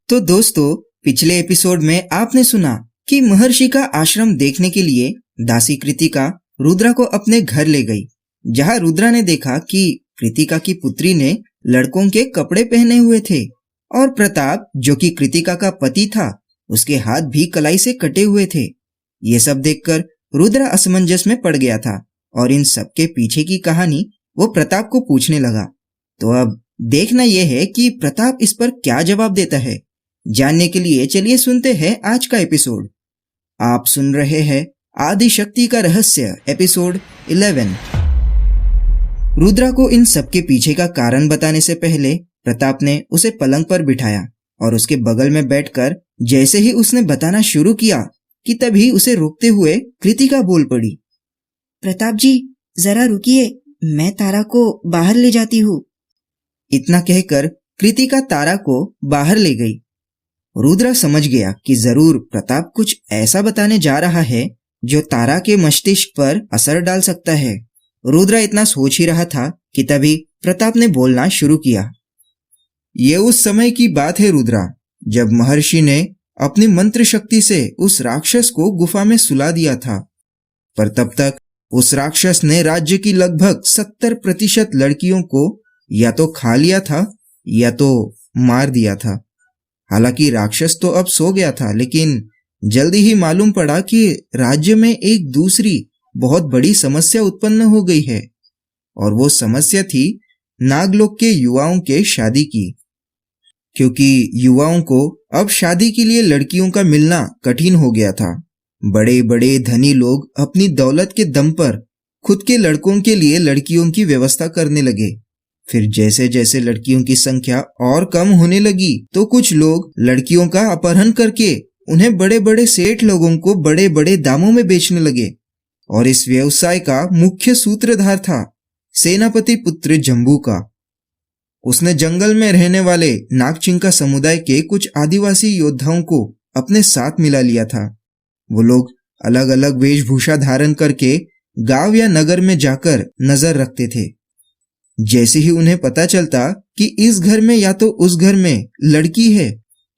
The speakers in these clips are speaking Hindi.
तो दोस्तों, पिछले एपिसोड में आपने सुना कि महर्षि का आश्रम देखने के लिए दासी कृतिका रुद्रा को अपने घर ले गई, जहां रुद्रा ने देखा कि कृतिका की पुत्री ने लड़कों के कपड़े पहने हुए थे और प्रताप, जो कि कृतिका का पति था, उसके हाथ भी कलाई से कटे हुए थे। ये सब देखकर रुद्रा असमंजस में पड़ गया था और इन सब के पीछे की कहानी वो प्रताप को पूछने लगा। तो अब देखना यह है कि प्रताप इस पर क्या जवाब देता है। जानने के लिए चलिए सुनते हैं आज का एपिसोड। आप सुन रहे हैं आदि शक्ति का रहस्य एपिसोड 11। रुद्रा को इन सब के पीछे का कारण बताने से पहले प्रताप ने उसे पलंग पर बिठाया और उसके बगल में बैठकर जैसे ही उसने बताना शुरू किया कि तभी उसे रोकते हुए कृतिका बोल पड़ी। प्रताप जी, जरा रुकिए, मैं तारा को बाहर ले जाती हूँ। इतना कहकर कृतिका तारा को बाहर ले गई। रुद्रा समझ गया कि जरूर प्रताप कुछ ऐसा बताने जा रहा है जो तारा के मस्तिष्क पर असर डाल सकता है। रुद्रा इतना सोच ही रहा था कि तभी प्रताप ने बोलना शुरू किया। ये उस समय की बात है रुद्रा, जब महर्षि ने अपनी मंत्र शक्ति से उस राक्षस को गुफा में सुला दिया था। पर तब तक उस राक्षस ने राज्य की लगभग 70% लड़कियों को या तो खा लिया था या तो मार दिया था। हालांकि राक्षस तो अब सो गया था, लेकिन जल्दी ही मालूम पड़ा कि राज्य में एक दूसरी बहुत बड़ी समस्या उत्पन्न हो गई है, और वो समस्या थी नागलोक के युवाओं के शादी की। क्योंकि युवाओं को अब शादी के लिए लड़कियों का मिलना कठिन हो गया था। बड़े बड़े धनी लोग अपनी दौलत के दम पर खुद के लड़कों के लिए लड़कियों की व्यवस्था करने लगे। फिर जैसे जैसे लड़कियों की संख्या और कम होने लगी तो कुछ लोग लड़कियों का अपहरण करके उन्हें बड़े बड़े सेठ लोगों को बड़े बड़े दामों में बेचने लगे। और इस व्यवसाय का मुख्य सूत्रधार था सेनापति पुत्र जम्बू का। उसने जंगल में रहने वाले नागचिंका समुदाय के कुछ आदिवासी योद्धाओं को अपने साथ मिला लिया था। वो लोग अलग अलग वेशभूषा धारण करके गांव या नगर में जाकर नजर रखते थे। जैसे ही उन्हें पता चलता कि इस घर में या तो उस घर में लड़की है,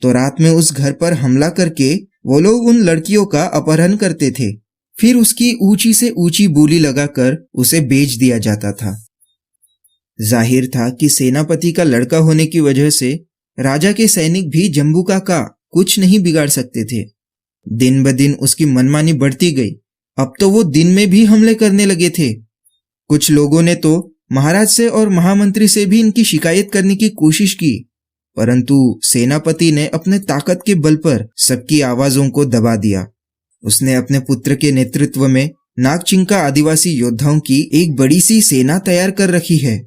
तो रात में उस घर पर हमला करके वो लोग उन लड़कियों का अपहरण करते थे। फिर उसकी ऊंची से ऊंची बोली लगाकर उसे बेच दिया जाता था। जाहिर था कि सेनापति का लड़का होने की वजह से राजा के सैनिक भी जम्बूका का कुछ नहीं बिगाड़ सकते थे। दिन ब दिन उसकी मनमानी बढ़ती गई। अब तो वो दिन में भी हमले करने लगे थे। कुछ लोगों ने तो महाराज से और महामंत्री से भी इनकी शिकायत करने की कोशिश की, परंतु सेनापति ने अपने ताकत के बल पर सबकी आवाजों को दबा दिया। उसने अपने पुत्र के नेतृत्व में नागचिंका आदिवासी योद्धाओं की एक बड़ी सी सेना तैयार कर रखी है,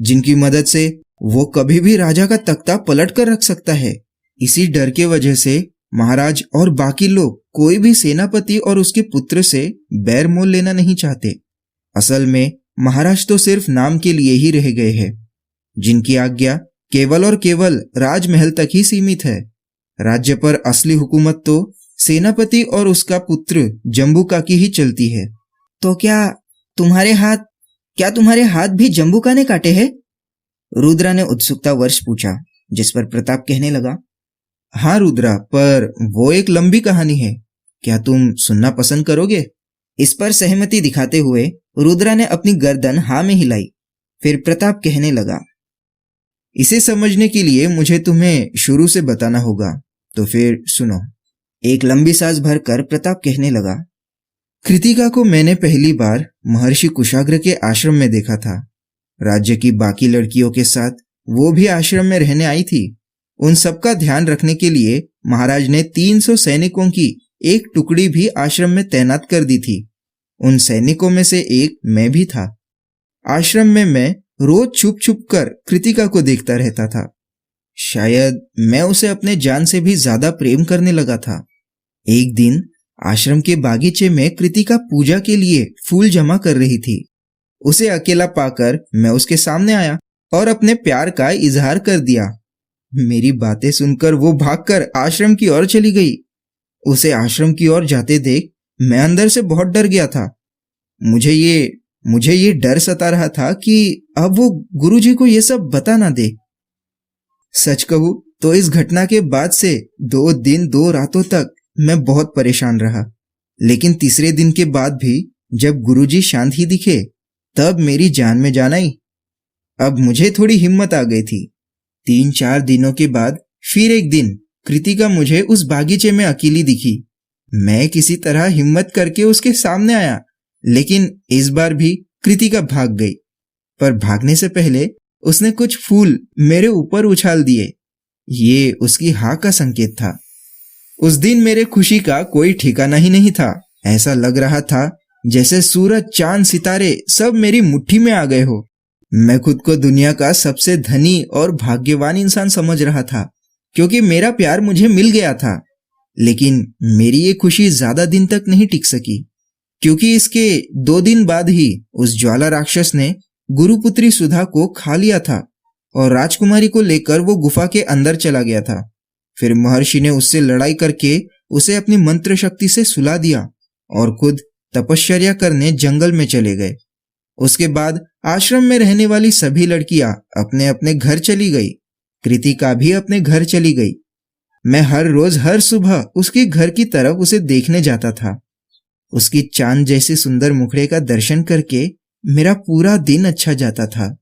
जिनकी मदद से वो कभी भी राजा का तख्ता पलट कर रख सकता है। इसी डर के वजह से महाराज और बाकी लोग कोई भी सेनापति और उसके पुत्र से बैर मोल लेना नहीं चाहते। असल में महाराज तो सिर्फ नाम के लिए ही रह गए हैं, जिनकी आज्ञा केवल और केवल राजमहल तक ही सीमित है। राज्य पर असली हुकूमत तो सेनापति और उसका पुत्र जम्बूका की ही चलती है। तो क्या तुम्हारे हाथ भी जम्बूका ने काटे हैं? रुद्रा ने उत्सुकतावश पूछा, जिस पर प्रताप कहने लगा, हाँ रुद्रा, पर वो एक लंबी कहानी है। क्या तुम सुनना पसंद करोगे? इस पर सहमति दिखाते हुए रुद्रा ने अपनी गर्दन हाँ में हिलाई। फिर प्रताप कहने लगा, इसे समझने के लिए मुझे तुम्हें शुरू से बताना होगा, तो फिर सुनो। एक लंबी सांस भरकर प्रताप कहने लगा, कृतिका को मैंने पहली बार महर्षि कुशाग्र के आश्रम में देखा था। राज्य की बाकी लड़कियों के साथ वो भी आश्रम में रहने आई थी। उन सबका ध्यान रखने के लिए महाराज ने 300 सैनिकों की एक टुकड़ी भी आश्रम में तैनात कर दी थी। उन सैनिकों में से एक मैं भी था। आश्रम में मैं रोज छुप छुप कर कृतिका को देखता रहता था। शायद मैं उसे अपने जान से भी ज्यादा प्रेम करने लगा था। एक दिन आश्रम के बागीचे में कृतिका पूजा के लिए फूल जमा कर रही थी। उसे अकेला पाकर मैं उसके सामने आया और अपने प्यार का इजहार कर दिया। मेरी बातें सुनकर वो भागकर आश्रम की ओर चली गई। उसे आश्रम की ओर जाते देख मैं अंदर से बहुत डर गया था। मुझे ये डर सता रहा था कि अब वो गुरुजी को ये सब बता ना दे। सच कहूं तो इस घटना के बाद से 2 दिन 2 रातों तक मैं बहुत परेशान रहा। लेकिन तीसरे दिन के बाद भी जब गुरुजी शांत ही दिखे, तब मेरी जान में जान आई। अब मुझे थोड़ी हिम्मत आ गई थी। 3-4 दिनों के बाद फिर एक दिन कृतिका मुझे उस बागीचे में अकेली दिखी। मैं किसी तरह हिम्मत करके उसके सामने आया, लेकिन इस बार भी कृतिका भाग गई। पर भागने से पहले उसने कुछ फूल मेरे ऊपर उछाल दिए। ये उसकी हाँ का संकेत था। उस दिन मेरे खुशी का कोई ठिकाना ही नहीं था। ऐसा लग रहा था जैसे सूरज, चांद, सितारे सब मेरी मुट्ठी में आ गए हो। मैं खुद को दुनिया का सबसे धनी और भाग्यवान इंसान समझ रहा था, क्योंकि मेरा प्यार मुझे मिल गया था। लेकिन मेरी ये खुशी ज्यादा दिन तक नहीं टिक सकी, क्योंकि इसके 2 दिन बाद ही उस ज्वाला राक्षस ने गुरुपुत्री सुधा को खा लिया था और राजकुमारी को लेकर वो गुफा के अंदर चला गया था। फिर महर्षि ने उससे लड़ाई करके उसे अपनी मंत्र शक्ति से सुला दिया और खुद तपश्चर्या करने जंगल में चले गए। उसके बाद आश्रम में रहने वाली सभी लड़कियां अपने अपने घर चली गई। कृतिका भी अपने घर चली गई। मैं हर रोज हर सुबह उसके घर की तरफ उसे देखने जाता था। उसकी चांद जैसे सुंदर मुखड़े का दर्शन करके मेरा पूरा दिन अच्छा जाता था।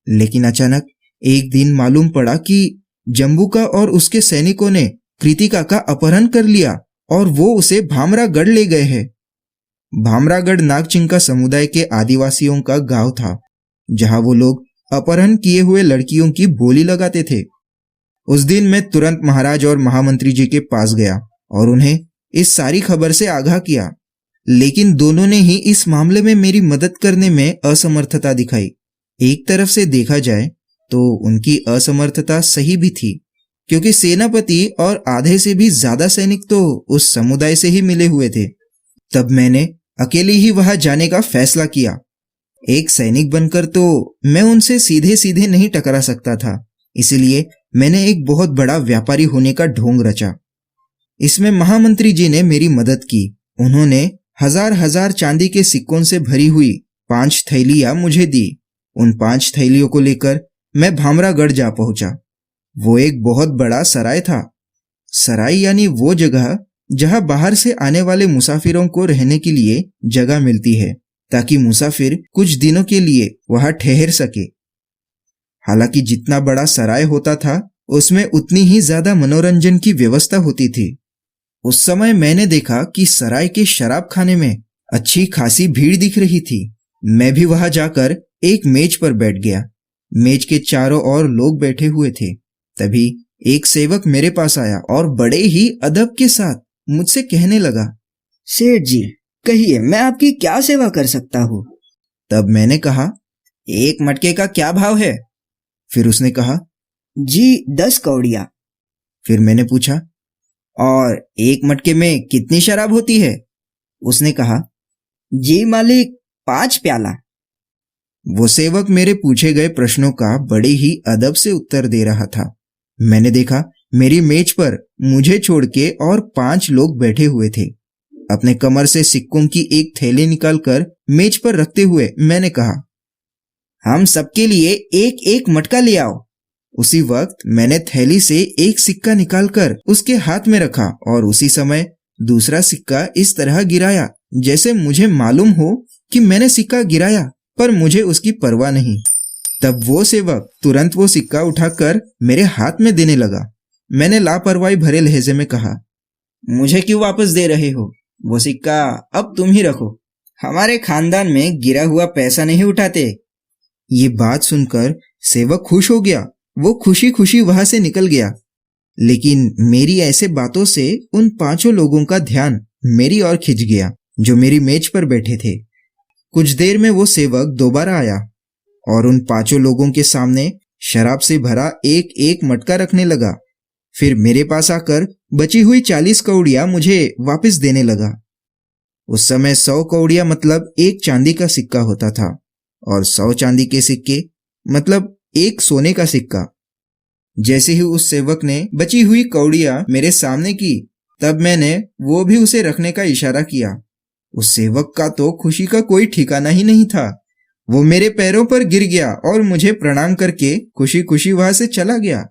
लेकिन अचानक एक दिन मालूम पड़ा कि जम्बूका और उसके सैनिकों ने कृतिका का अपहरण कर लिया और वो उसे भामरागढ़ ले गए हैं। भामरागढ़ नागचिंका समुदाय के आदिवासियों का गांव था, जहां वो लोग अपहरण किए हुए लड़कियों की बोली लगाते थे। उस दिन मैं तुरंत महाराज और महामंत्री जी के पास गया और उन्हें इस सारी खबर से आगाह किया। लेकिन दोनों ने ही इस मामले में मेरी मदद करने में असमर्थता दिखाई। एक तरफ से देखा जाए तो उनकी असमर्थता सही भी थी, क्योंकि सेनापति और आधे से भी ज्यादा सैनिक तो उस समुदाय से ही मिले हुए थे। तब मैंने अकेले ही वहां जाने का फैसला किया। एक सैनिक बनकर तो मैं उनसे सीधे सीधे नहीं टकरा सकता था, इसलिए मैंने एक बहुत बड़ा व्यापारी होने का ढोंग रचा। इसमें महामंत्री जी ने मेरी मदद की। उन्होंने हजार चांदी के सिक्कों से भरी हुई 5 थैलियां मुझे दी। उन 5 थैलियों को लेकर मैं भामरागढ़ जा पहुंचा। वो एक बहुत बड़ा सराय था। सराय यानी वो जगह जहां बाहर से आने वाले मुसाफिरों को रहने के लिए जगह मिलती है, ताकि मुसाफिर कुछ दिनों के लिए वहां ठहर सके। हालांकि जितना बड़ा सराय होता था, उसमें उतनी ही ज्यादा मनोरंजन की व्यवस्था होती थी। उस समय मैंने देखा कि सराय के शराब खाने में अच्छी खासी भीड़ दिख रही थी। मैं भी वहां जाकर एक मेज पर बैठ गया। मेज के चारों ओर लोग बैठे हुए थे। तभी एक सेवक मेरे पास आया और बड़े ही अदब के साथ मुझसे कहने लगा, सेठ जी, कहिए मैं आपकी क्या सेवा कर सकता हूँ? तब मैंने कहा, 1 मटके का क्या भाव है? फिर उसने कहा, जी 10 कौड़ियाँ। फिर मैंने पूछा, और 1 मटके में कितनी शराब होती है? उसने कहा, जी मालिक 5 प्याला। वो सेवक मेरे पूछे गए प्रश्नों का बड़े ही अदब से उत्तर दे रहा था। मैंने देखा मेरी मेज पर मुझे छोड़ के और 5 लोग बैठे हुए थे। अपने कमर से सिक्कों की एक थैली निकालकर मेज पर रखते हुए मैंने कहा, हम सबके लिए 1-1 मटका ले आओ। उसी वक्त मैंने थैली से एक सिक्का निकालकर उसके हाथ में रखा और उसी समय दूसरा सिक्का इस तरह गिराया जैसे मुझे मालूम हो कि मैंने सिक्का गिराया, पर मुझे उसकी परवाह नहीं। तब वो सेवक तुरंत वो सिक्का उठाकर मेरे हाथ में देने लगा। मैंने लापरवाही भरे लहजे में कहा, मुझे क्यों वापस दे रहे हो? वो सिक्का अब तुम ही रखो। हमारे खानदान में गिरा हुआ पैसा नहीं उठाते। ये बात सुनकर सेवक खुश हो गया। वो खुशी खुशी वहां से निकल गया। लेकिन मेरी ऐसे बातों से उन 5 लोगों का ध्यान मेरी ओर खिंच गया, जो मेरी मेज पर बैठे थे। कुछ देर में वो सेवक दोबारा आया और उन 5 लोगों के सामने शराब से भरा 1-1 मटका रखने लगा। फिर मेरे पास आकर बची हुई 40 कौड़ियां मुझे वापस देने लगा। उस समय 100 कौड़ियां मतलब 1 चांदी का सिक्का होता था और 100 चांदी के सिक्के मतलब 1 सोने का सिक्का। जैसे ही उस सेवक ने बची हुई कौड़ियां मेरे सामने की, तब मैंने वो भी उसे रखने का इशारा किया। उस सेवक का तो खुशी का कोई ठिकाना ही नहीं था। वो मेरे पैरों पर गिर गया और मुझे प्रणाम करके खुशी खुशी वहां से चला गया।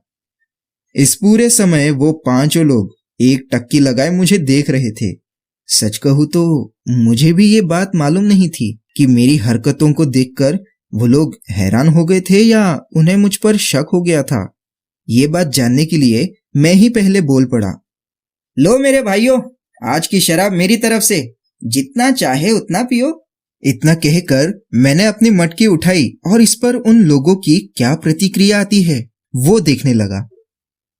इस पूरे समय वो पांचों लोग एक टक्की लगाए मुझे देख रहे थे। सच कहूं तो मुझे भी ये बात मालूम नहीं थी कि मेरी हरकतों को देखकर वो लोग हैरान हो गए थे या उन्हें मुझ पर शक हो गया था। ये बात जानने के लिए मैं ही पहले बोल पड़ा। लो मेरे भाइयों, आज की शराब मेरी तरफ से, जितना चाहे उतना पियो। इतना कहकर मैंने अपनी मटकी उठाई और इस पर उन लोगों की क्या प्रतिक्रिया आती है वो देखने लगा।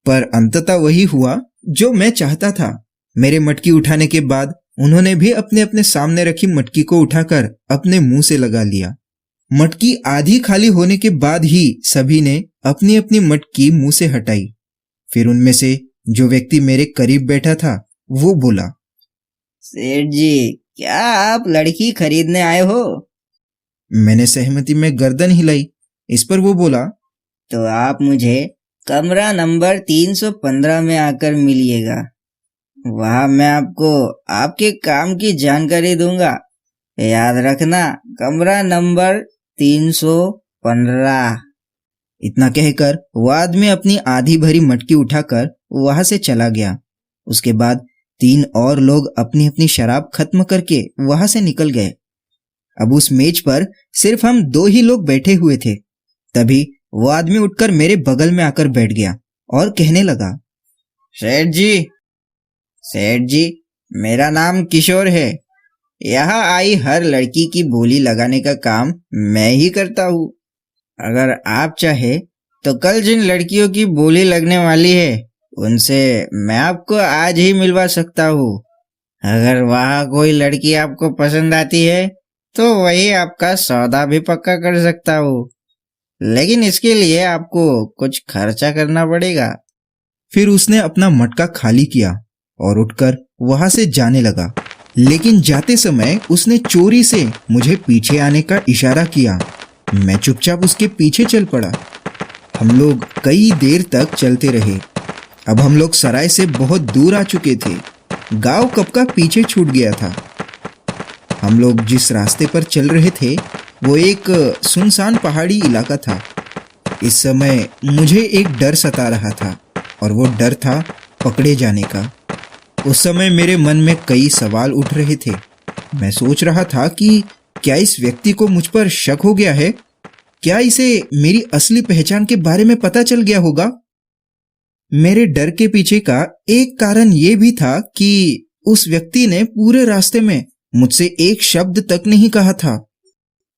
पर अंततः वही हुआ जो मैं चाहता था। मेरे मटकी उठाने के बाद उन्होंने भी अपने अपने सामने रखी मटकी को उठाकर अपने मुंह से लगा लिया। मटकी आधी खाली होने के बाद ही सभी ने अपनी अपनी मटकी मुंह से हटाई। फिर उनमें से जो व्यक्ति मेरे करीब बैठा था वो बोला, सेठ जी, क्या आप लड़की खरीदने आए हो? मैंने सहमति में गर्दन हिलाई। इस पर वो बोला, तो आप मुझे कमरा नंबर 315 में आकर मिलिएगा। वहां मैं आपको आपके काम की जानकारी दूंगा। याद रखना, कमरा नंबर 315। इतना कहकर वो आदमी अपनी आधी भरी मटकी उठाकर वहां से चला गया। उसके बाद 3 और लोग अपनी अपनी शराब खत्म करके वहां से निकल गए। अब उस मेज पर सिर्फ हम 2 ही लोग बैठे हुए थे। तभी वो आदमी उठकर मेरे बगल में आकर बैठ गया और कहने लगा, सेठ जी, मेरा नाम किशोर है। यहाँ आई हर लड़की की बोली लगाने का काम मैं ही करता हूँ। अगर आप चाहे तो कल जिन लड़कियों की बोली लगने वाली है उनसे मैं आपको आज ही मिलवा सकता हूँ। अगर वहाँ कोई लड़की आपको पसंद आती है तो वही आपका सौदा भी पक्का कर सकता हूँ, लेकिन इसके लिए आपको कुछ खर्चा करना पड़ेगा। फिर उसने अपना मटका खाली किया और उठकर वहां से जाने लगा। लेकिन जाते समय उसने चोरी से मुझे पीछे आने का इशारा किया। मैं चुपचाप उसके पीछे चल पड़ा। हम लोग कई देर तक चलते रहे। अब हम लोग सराय से बहुत दूर आ चुके थे। गांव कब का पीछे छूट गया था। हम लोग जिस रास्ते पर चल रहे थे वो एक सुनसान पहाड़ी इलाका था। इस समय मुझे एक डर सता रहा था और वो डर था पकड़े जाने का। उस समय मेरे मन में कई सवाल उठ रहे थे। मैं सोच रहा था कि क्या इस व्यक्ति को मुझ पर शक हो गया है? क्या इसे मेरी असली पहचान के बारे में पता चल गया होगा? मेरे डर के पीछे का एक कारण ये भी था कि उस व्यक्ति ने पूरे रास्ते में मुझसे एक शब्द तक नहीं कहा था।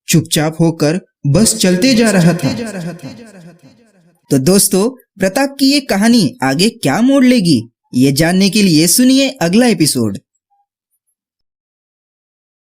चुपचाप होकर बस चलते जा रहा था। तो दोस्तों, प्रताप की ये कहानी आगे क्या मोड़ लेगी, ये जानने के लिए सुनिए अगला एपिसोड।